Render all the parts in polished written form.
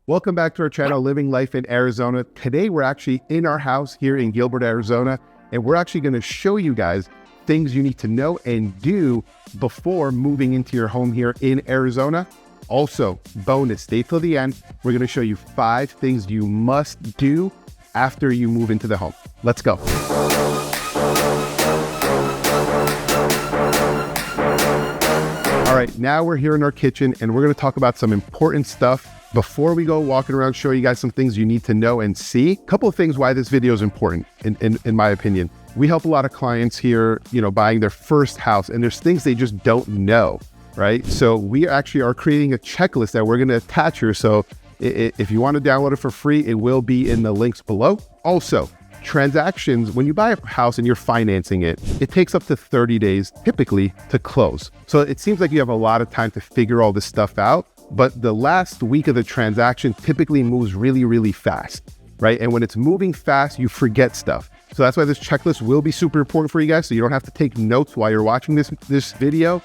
Welcome back to our channel, Living Life in Arizona. Today, we're actually in our house here in Gilbert, Arizona, and we're actually going to show you guys things you need to know and do before moving into your home here in Arizona. Also, bonus, stay till the end. We're going to show you 5 things you must do after you move into the home. Let's go. All right, now we're here in our kitchen and we're going to talk about some important stuff. Before we go walking around, show you guys some things you need to know and see. A couple of things why this video is important, in my opinion. We help a lot of clients here, buying their first house, and there's things they just don't know, right? So we actually are creating a checklist that we're going to attach here. So if you want to download it for free, it will be in the links below. Also, transactions, when you buy a house and you're financing it, it takes up to 30 days typically to close. So it seems like you have a lot of time to figure all this stuff out. But the last week of the transaction typically moves really, really fast, right? And when it's moving fast, you forget stuff. So that's why this checklist will be super important for you guys. So you don't have to take notes while you're watching this video,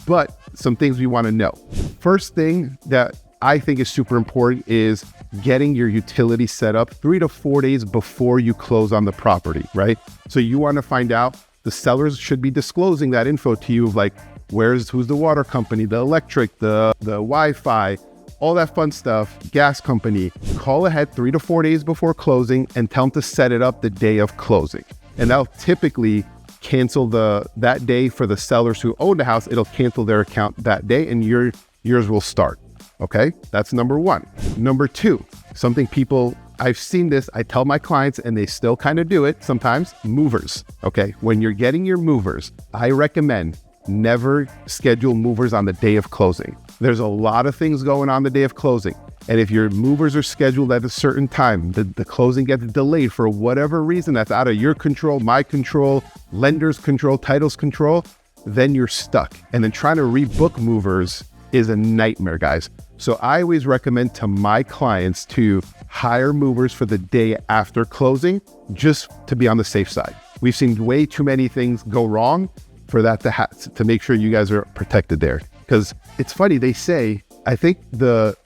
but some things we want to know. First thing that I think is super important is getting your utility set up 3 to 4 days before you close on the property, right? So you want to find out, the sellers should be disclosing that info to you, like who's the water company, the electric, the Wi-Fi, all that fun stuff, gas company. Call ahead 3 to 4 days before closing and tell them to set it up the day of closing. And that'll typically cancel that day for the sellers who own the house. It'll cancel their account that day and yours will start. Okay, that's number 1. Number 2, something I've seen this, I tell my clients and they still kind of do it sometimes, movers. Okay, when you're getting your movers, I recommend never schedule movers on the day of closing. There's a lot of things going on the day of closing. And if your movers are scheduled at a certain time, the closing gets delayed for whatever reason that's out of your control, my control, lender's control, title's control, then you're stuck. And then trying to rebook movers is a nightmare, guys. So I always recommend to my clients to hire movers for the day after closing, just to be on the safe side. We've seen way too many things go wrong for that to make sure you guys are protected there. Because it's funny, they say, I think the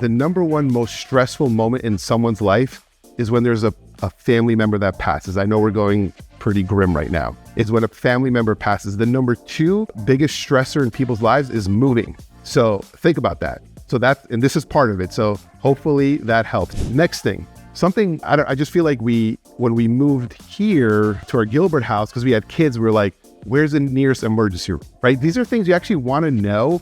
number one most stressful moment in someone's life is when there's a family member that passes. I know we're going pretty grim right now. Is when a family member passes. The number 2 biggest stressor in people's lives is moving. So think about that. And this is part of it. So hopefully that helps. Next thing, something I just feel like when we moved here to our Gilbert house, because we had kids, we're like, where's the nearest emergency room, right? These are things you actually want to know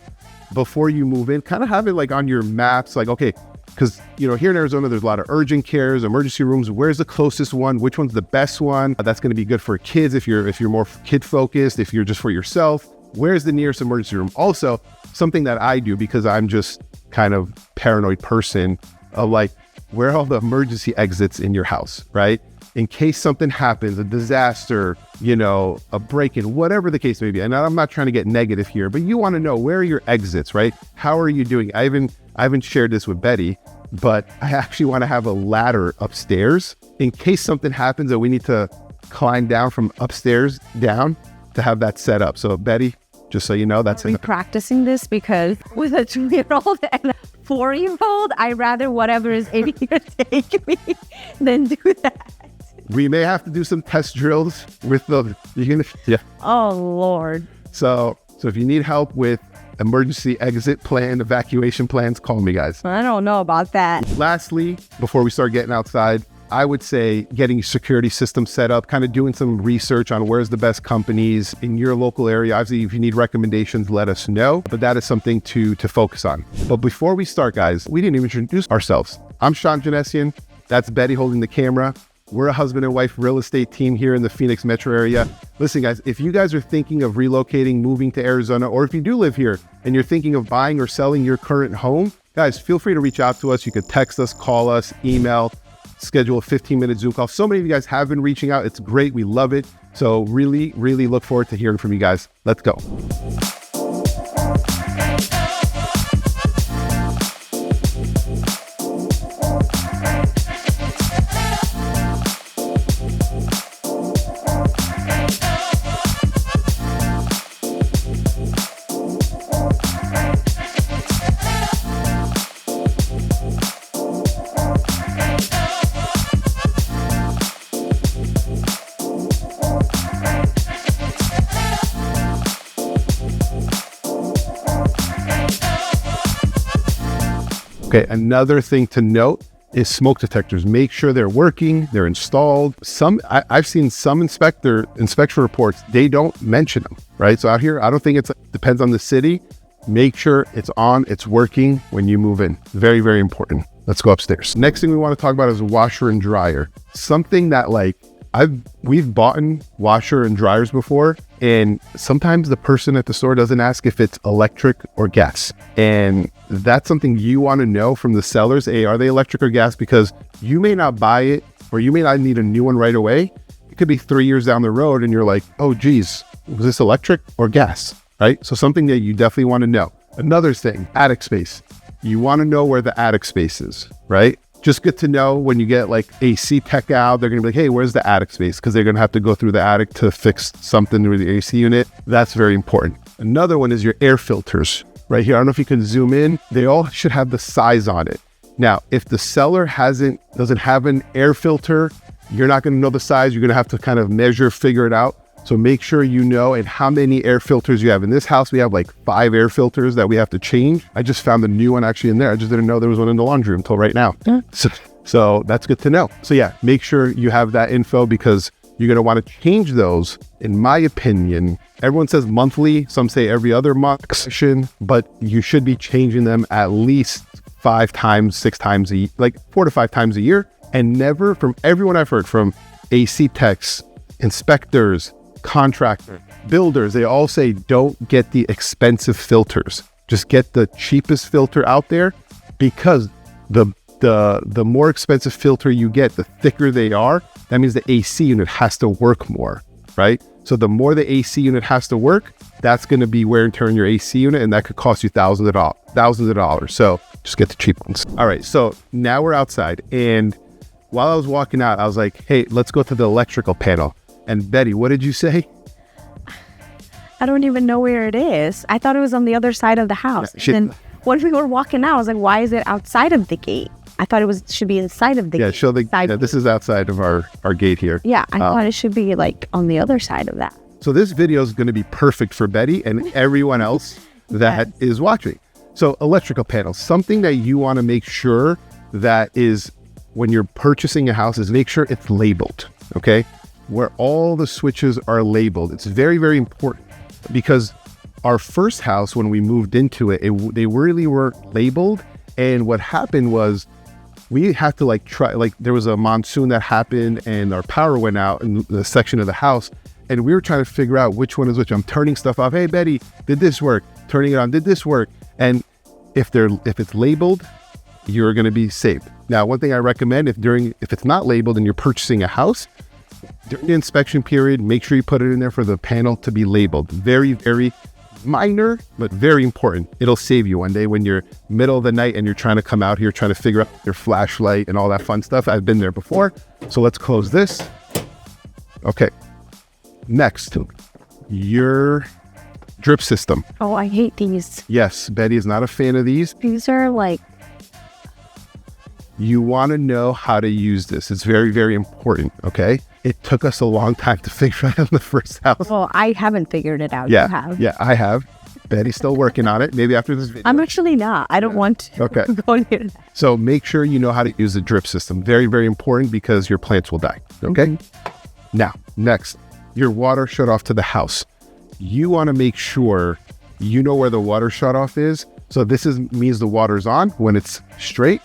before you move in. Kind of have it like on your maps, like, okay, because here in Arizona, there's a lot of urgent cares, emergency rooms. Where's the closest one? Which one's the best one? That's going to be good for kids if you're more kid focused, if you're just for yourself. Where's the nearest emergency room? Also, something that I do because I'm just kind of paranoid person of like, where are all the emergency exits in your house, right? In case something happens, a disaster, a break-in, whatever the case may be. And I'm not trying to get negative here, but you want to know, where are your exits, right? How are you doing? I haven't shared this with Betty, but I actually want to have a ladder upstairs in case something happens that we need to climb down from upstairs down to have that set up. So Betty, just so you know, that's it. Practicing this because with a 2-year-old and a 4-year-old, I'd rather whatever is in here take me than do that. We may have to do some test drills with Oh, Lord. So if you need help with emergency exit plan, evacuation plans, call me, guys. I don't know about that. Lastly, before we start getting outside, I would say getting your security system set up, kind of doing some research on where's the best companies in your local area. Obviously, if you need recommendations, let us know, but that is something to focus on. But before we start, guys, we didn't even introduce ourselves. I'm Sean Janessian. That's Betty holding the camera. We're a husband and wife real estate team here in the Phoenix metro area. Listen, guys, if you guys are thinking of relocating, moving to Arizona, or if you do live here and you're thinking of buying or selling your current home, guys, feel free to reach out to us. You could text us, call us, email, schedule a 15-minute Zoom call. So many of you guys have been reaching out. It's great. We love it. So really, really look forward to hearing from you guys. Let's go. Okay, another thing to note is smoke detectors. Make sure they're working, they're installed. I've seen some inspection reports, they don't mention them, right? So out here, I don't think it depends on the city. Make sure it's on, it's working when you move in. Very, very important. Let's go upstairs. Next thing we want to talk about is a washer and dryer. Something that we've bought washer and dryers before, and sometimes the person at the store doesn't ask if it's electric or gas. And that's something you want to know from the sellers. Hey, are they electric or gas? Because you may not buy it, or you may not need a new one right away. It could be 3 years down the road and you're like, oh geez, was this electric or gas, right? So something that you definitely want to know. Another thing, attic space. You want to know where the attic space is, right? Just good to know when you get like AC tech out, they're going to be like, hey, where's the attic space? Because they're going to have to go through the attic to fix something with the AC unit. That's very important. Another one is your air filters right here. I don't know if you can zoom in. They all should have the size on it. Now, if the seller doesn't have an air filter, you're not going to know the size. You're going to have to kind of measure, figure it out. So make sure you know and how many air filters you have. In this house, we have like 5 air filters that we have to change. I just found the new one actually in there. I just didn't know there was one in the laundry room until right now. Yeah. So that's good to know. So yeah, make sure you have that info because you're going to want to change those. In my opinion, everyone says monthly. Some say every other month, but you should be changing them at least 5 times, 6 times, like 4 to 5 times a year. And never, from everyone I've heard, from AC techs, inspectors, contractor, builders, they all say don't get the expensive filters. Just get the cheapest filter out there, because the more expensive filter you get, the thicker they are. That means the AC unit has to work more, right? So the more the AC unit has to work, that's going to be wear and tear on your AC unit, and that could cost you thousands of dollars. So just get the cheap ones. All right, so now we're outside, and while I was walking out, I was like, hey, let's go to the electrical panel. And Betty, what did you say? I don't even know where it is. I thought it was on the other side of the house. And when we were walking out, I was like, why is it outside of the gate? I thought it should be inside of the gate. This is outside of our gate here. Yeah, I thought it should be like on the other side of that. So this video is going to be perfect for Betty and everyone else that is watching. So electrical panels, something that you want to make sure that is when you're purchasing a house is make sure it's labeled, okay? Where all the switches are labeled. It's very, very important because our first house, when we moved into it, they really weren't labeled. And what happened was we had to there was a monsoon that happened and our power went out in the section of the house. And we were trying to figure out which one is which. I'm turning stuff off. Hey, Betty, did this work? Turning it on. Did this work? And if it's labeled, you're going to be saved. Now, one thing I recommend if it's not labeled and you're purchasing a house, during the inspection period, make sure you put it in there for the panel to be labeled. Very, very minor, but very important. It'll save you one day when you're middle of the night and you're trying to come out here, trying to figure out your flashlight and all that fun stuff. I've been there before. So let's close this. Okay. Next, your drip system. Oh, I hate these. Yes, Betty is not a fan of these. These are like... You want to know how to use this. It's very, very important, okay? It took us a long time to figure out in the first house. Well, I haven't figured it out. Yeah, you have. Yeah, I have. Betty's still working on it. Maybe after this video. I'm actually not. I don't want to go near that. So make sure you know how to use the drip system. Very, very important because your plants will die, okay? Mm-hmm. Now, next, your water shut off to the house. You want to make sure you know where the water shut off is. So this means the water's on. When it's straight,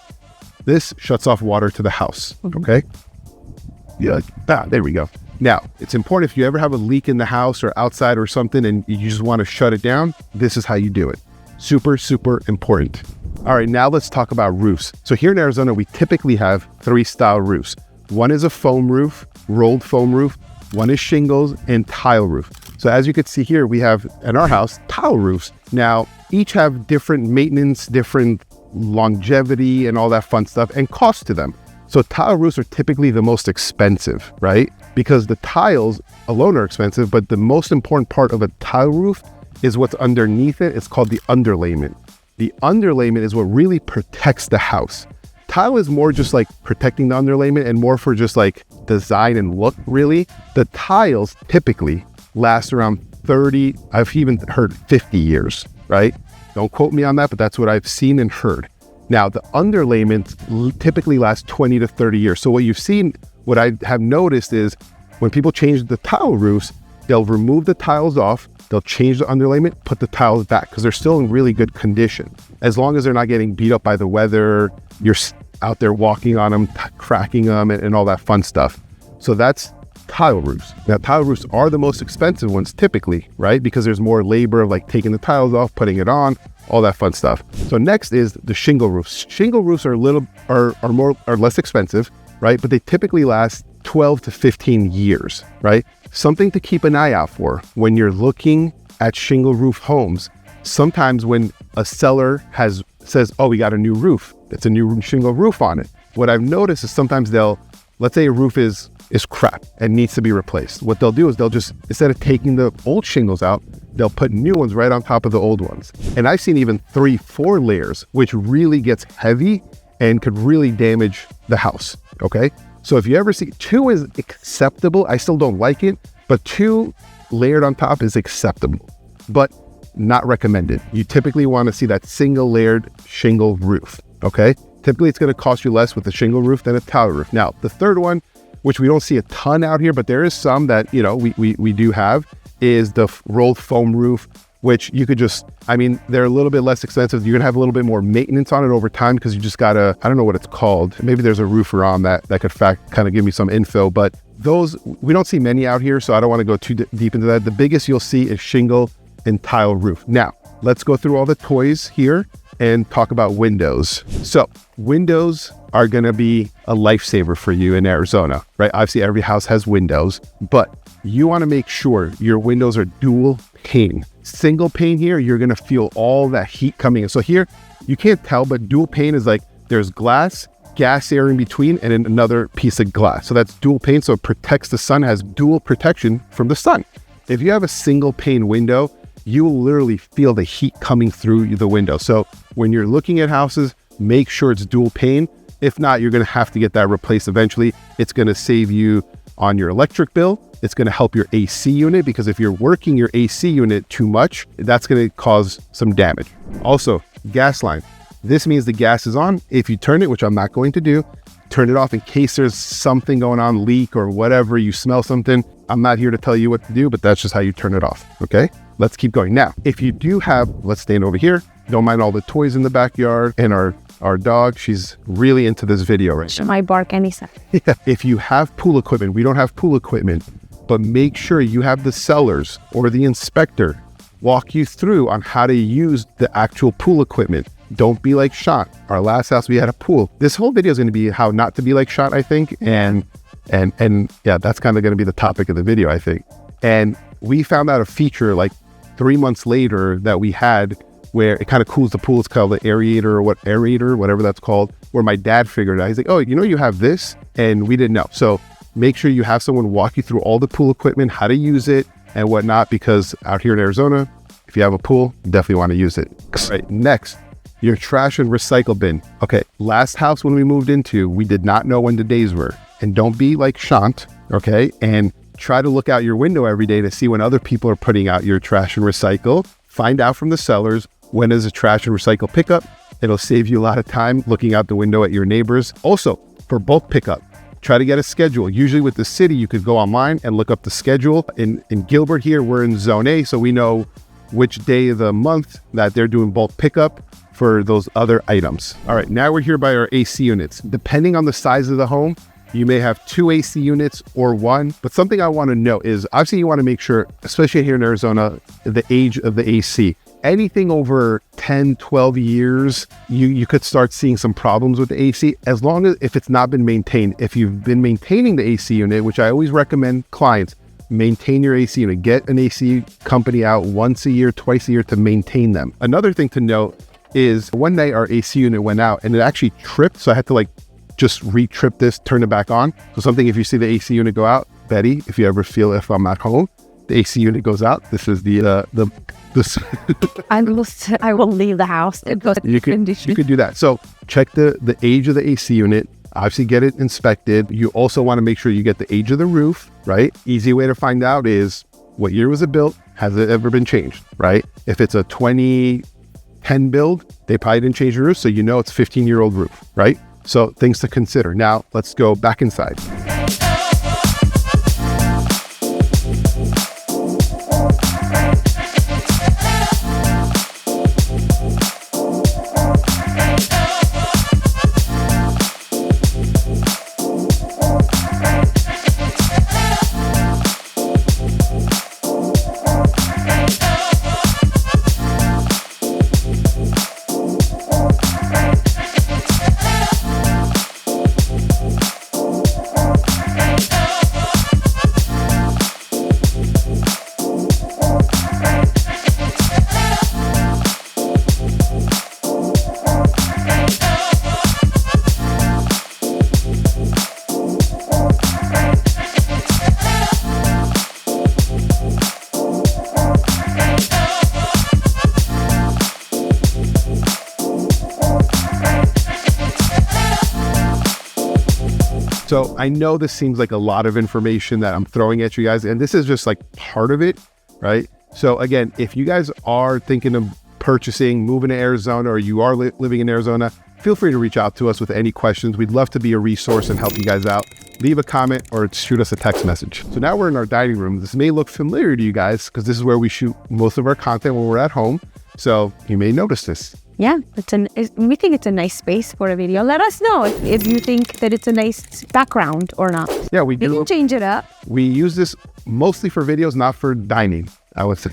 this shuts off water to the house, okay? Yeah, there we go. Now, it's important if you ever have a leak in the house or outside or something and you just want to shut it down, this is how you do it. Super, super important. All right, now let's talk about roofs. So here in Arizona, we typically have 3 style roofs. One is a foam roof, rolled foam roof. One is shingles and tile roof. So as you can see here, we have in our house tile roofs. Now, each have different maintenance, different longevity and all that fun stuff and cost to them. So tile roofs are typically the most expensive, right? Because the tiles alone are expensive, but the most important part of a tile roof is what's underneath it. It's called the underlayment. The underlayment is what really protects the house. Tile is more just like protecting the underlayment and more for just like design and look, really. The tiles typically last around 30, I've even heard 50 years, right? Don't quote me on that, but that's what I've seen and heard. Now, the underlayments typically last 20 to 30 years. So what I have noticed is when people change the tile roofs, they'll remove the tiles off, they'll change the underlayment, put the tiles back because they're still in really good condition. As long as they're not getting beat up by the weather, you're out there walking on them, cracking them, and all that fun stuff. So that's tile roofs. Now, tile roofs are the most expensive ones typically, right? Because there's more labor of like taking the tiles off, putting it on, all that fun stuff. So next is the shingle roofs. Shingle roofs are less expensive, right? But they typically last 12 to 15 years, right? Something to keep an eye out for when you're looking at shingle roof homes. Sometimes when a seller says, oh, we got a new roof, it's a new shingle roof on it. What I've noticed is sometimes let's say a roof is crap and needs to be replaced. What they'll do is they'll just, instead of taking the old shingles out, they'll put new ones right on top of the old ones. And I've seen even 3-4 layers, which really gets heavy and could really damage the house, okay? So if you ever see 2 is acceptable, I still don't like it, but 2 layered on top is acceptable, but not recommended. You typically want to see that single layered shingle roof, okay? Typically it's going to cost you less with a shingle roof than a tile roof. Now, the third one, which we don't see a ton out here, but there is some that, we do have, is the rolled foam roof, which you could just, they're a little bit less expensive. You're gonna have a little bit more maintenance on it over time because you just gotta, I don't know what it's called. Maybe there's a roofer on that could kind of give me some info, but those, we don't see many out here, so I don't wanna go too deep into that. The biggest you'll see is shingle and tile roof. Now, let's go through all the toys here and talk about windows. So windows are going to be a lifesaver for you in Arizona, right? Obviously every house has windows, but you want to make sure your windows are dual pane. Single pane here, you're going to feel all that heat coming in. So here you can't tell, but dual pane is like there's glass, gas air in between, and then another piece of glass. So that's dual pane. So it protects the sun, has dual protection from the sun. If you have a single pane window, you will literally feel the heat coming through the window. So when you're looking at houses, make sure it's dual pane. If not, you're going to have to get that replaced eventually. It's going to save you on your electric bill. It's going to help your AC unit because if you're working your AC unit too much, that's going to cause some damage. Also, gas line. This means the gas is on. If you turn it, which I'm not going to do, turn it off in case there's something going on, leak or whatever, you smell something. I'm not here to tell you what to do, but that's just how you turn it off, okay? Let's keep going. Now, if you do have, let's stand over here. Don't mind all the toys in the backyard and our dog, she's really into this video right now. She might bark any second. Yeah. If you have pool equipment, we don't have pool equipment, but make sure you have the sellers or the inspector walk you through on how to use the actual pool equipment. Don't be like Sean. Our last house, we had a pool. This whole video is going to be how not to be like Sean, I think. And yeah, that's kind of going to be the topic of the video, I think. And we found out a feature like 3 months later that we had where it kind of cools the pool. It's called the aerator, whatever that's called, where my dad figured it out. He's like, oh, you have this? And we didn't know. So make sure you have someone walk you through all the pool equipment, how to use it and whatnot, because out here in Arizona, if you have a pool, you definitely want to use it. All right, next, your trash and recycle bin. Okay, last house when we moved into, we did not know when the days were. And don't be like Shant, okay? And try to look out your window every day to see when other people are putting out your trash and recycle. Find out from the sellers when is a trash and recycle pickup. It'll save you a lot of time looking out the window at your neighbors. Also, for bulk pickup, try to get a schedule. Usually with the city, you could go online and look up the schedule. In Gilbert here, we're in Zone A, so we know which day of the month that they're doing bulk pickup for those other items. All right, now we're here by our AC units. Depending on the size of the home, you may have 2 AC units or 1, but something I want to know is obviously you want to make sure, especially here in Arizona, the age of the AC. Anything over 10, 12 years, you could start seeing some problems with the AC, as long as if it's not been maintained. If you've been maintaining the AC unit, which I always recommend clients, maintain your AC unit. Get an AC company out once a year, twice a year to maintain them. Another thing to note is one night our AC unit went out and it actually tripped, so I had to just re-trip this, turn it back on. So something, if you see the AC unit go out, Betty, if you ever feel if I'm at home, the AC unit goes out. This is this. I will leave the house. You could do that. So check the age of the AC unit. Obviously get it inspected. You also want to make sure you get the age of the roof, right? Easy way to find out is what year was it built? Has it ever been changed, right? If it's a 10 build, they probably didn't change the roof, so you know it's 15-year-old roof, right? So things to consider. Now let's go back inside. So I know this seems like a lot of information that I'm throwing at you guys, and this is just like part of it, right? So again, if you guys are thinking of purchasing, moving to Arizona, or you are living in Arizona, feel free to reach out to us with any questions. We'd love to be a resource and help you guys out. Leave a comment or shoot us a text message. So now we're in our dining room. This may look familiar to you guys because this is where we shoot most of our content when we're at home. So you may notice this. Yeah, we think it's a nice space for a video. Let us know if you think that it's a nice background or not. Yeah, we do. You can change it up. We use this mostly for videos, not for dining, I would say.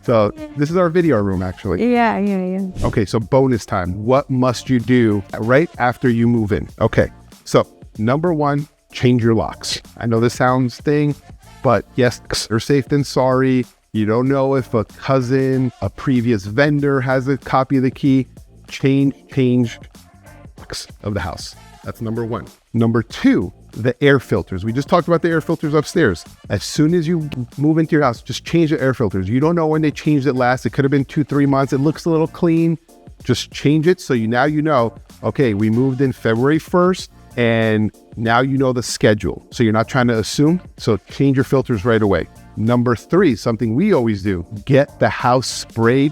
So this is our video room, actually. Yeah. Okay, so bonus time. What must you do right after you move in? Okay, so number one, change your locks. I know this sounds thing, but yes, better safe than sorry. You don't know if a cousin, a previous vendor has a copy of the key. Change locks of the house. That's number one. Number two, the air filters. We just talked about the air filters upstairs. As soon as you move into your house, just change the air filters. You don't know when they changed it last. It could have been 2-3 months. It looks a little clean. Just change it so you know, okay, we moved in February 1st and now you know the schedule. So you're not trying to assume. So change your filters right away. Number three, something we always do, get the house sprayed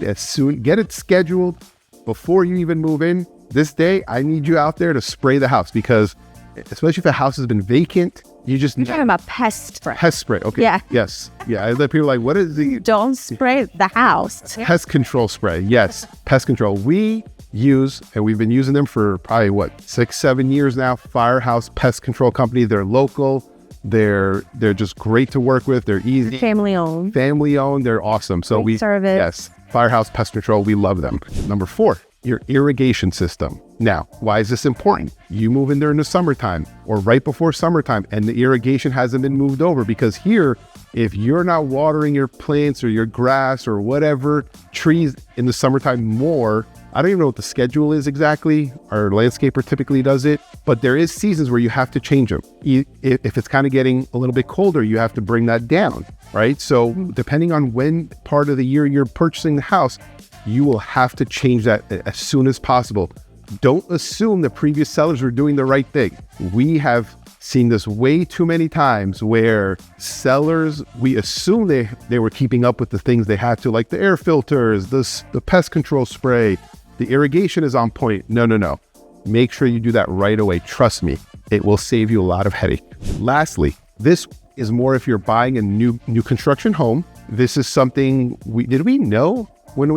get it scheduled before you even move in. This day, I need you out there to spray the house because especially if the house has been vacant, you're talking about pest spray. Pest spray, okay. Yeah. Yes. Yeah. I let people like, what is the... Don't spray the house. Pest control spray. Yes. Pest control. We use, and we've been using them for probably 6-7 years now. Firehouse Pest Control Company. They're local. They're just great to work with. They're easy. Family owned. They're awesome. So great service. Yes, Firehouse Pest Control. We love them. Number four, your irrigation system. Now, why is this important? You move in there in the summertime or right before summertime and the irrigation hasn't been moved over because here, if you're not watering your plants or your grass or whatever trees in the summertime more, I don't even know what the schedule is exactly. Our landscaper typically does it, but there is seasons where you have to change them. If it's kind of getting a little bit colder, you have to bring that down, right? So depending on when part of the year you're purchasing the house, you will have to change that as soon as possible. Don't assume the previous sellers were doing the right thing. We have seen this way too many times where sellers, we assume they were keeping up with the things they had to, like the air filters, the pest control spray, the irrigation is on point. No. Make sure you do that right away. Trust me, it will save you a lot of headache. Lastly, this is more if you're buying a new construction home. This is something did we know when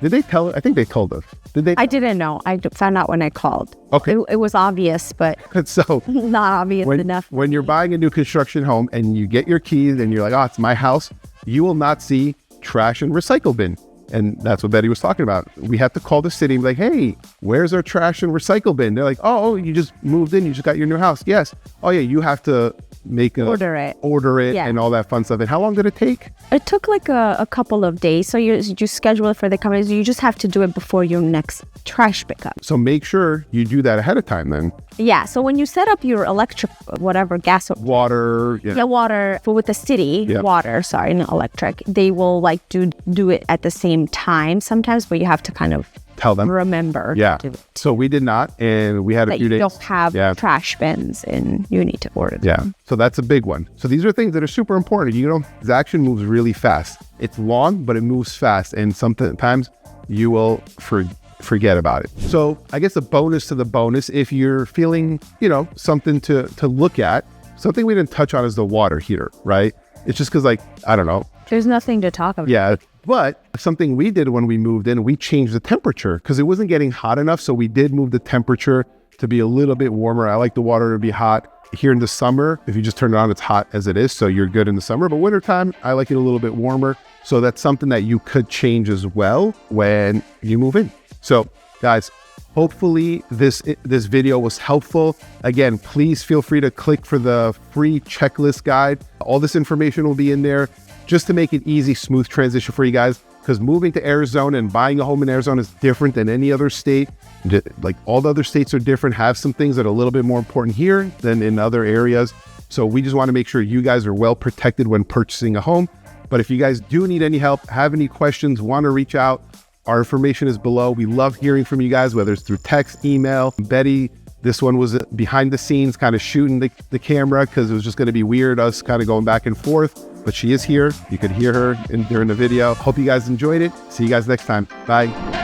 did they tell it? I think they told us. Did they? I didn't know. I found out when I called. Okay. It was obvious, but so not obvious enough. When you're buying a new construction home and you get your keys and you're like, oh, it's my house, you will not see trash and recycle bin. And that's what Betty was talking about. We have to call the city and be like, hey, where's our trash and recycle bin? They're like, oh, you just moved in. You just got your new house. Yes. Oh, yeah, you have to order it yeah. And all that fun stuff. And how long did it take? It took like a couple of days. So you schedule it for the companies. You just have to do it before your next trash pickup. So make sure you do that ahead of time then. Yeah. So when you set up your electric, whatever, gas or water. Yeah, water with the city, water, sorry, not electric. They will like do it at the same time sometimes, but you have to kind of tell them. Remember. Yeah. So we did not, and we had a few days. You don't have trash bins, and you need to order them. Yeah. So that's a big one. So these are things that are super important. This action moves really fast. It's long, but it moves fast, and sometimes you will forget about it. So I guess a bonus to the bonus, if you're feeling, something to look at, something we didn't touch on is the water heater, right? It's just because I don't know. There's nothing to talk about. Yeah. But something we did when we moved in, we changed the temperature because it wasn't getting hot enough. So we did move the temperature to be a little bit warmer. I like the water to be hot. Here in the summer, if you just turn it on, it's hot as it is. So you're good in the summer. But wintertime, I like it a little bit warmer. So that's something that you could change as well when you move in. So guys, hopefully this video was helpful. Again, please feel free to click for the free checklist guide. All this information will be in there just to make it easy, smooth transition for you guys. Because moving to Arizona and buying a home in Arizona is different than any other state. Like all the other states are different, have some things that are a little bit more important here than in other areas. So we just want to make sure you guys are well protected when purchasing a home. But if you guys do need any help, have any questions, want to reach out, our information is below. We love hearing from you guys, whether it's through text, email. Betty, this one was behind the scenes, kind of shooting the camera because it was just going to be weird, us kind of going back and forth. But she is here. You could hear her during the video. Hope you guys enjoyed it. See you guys next time. Bye.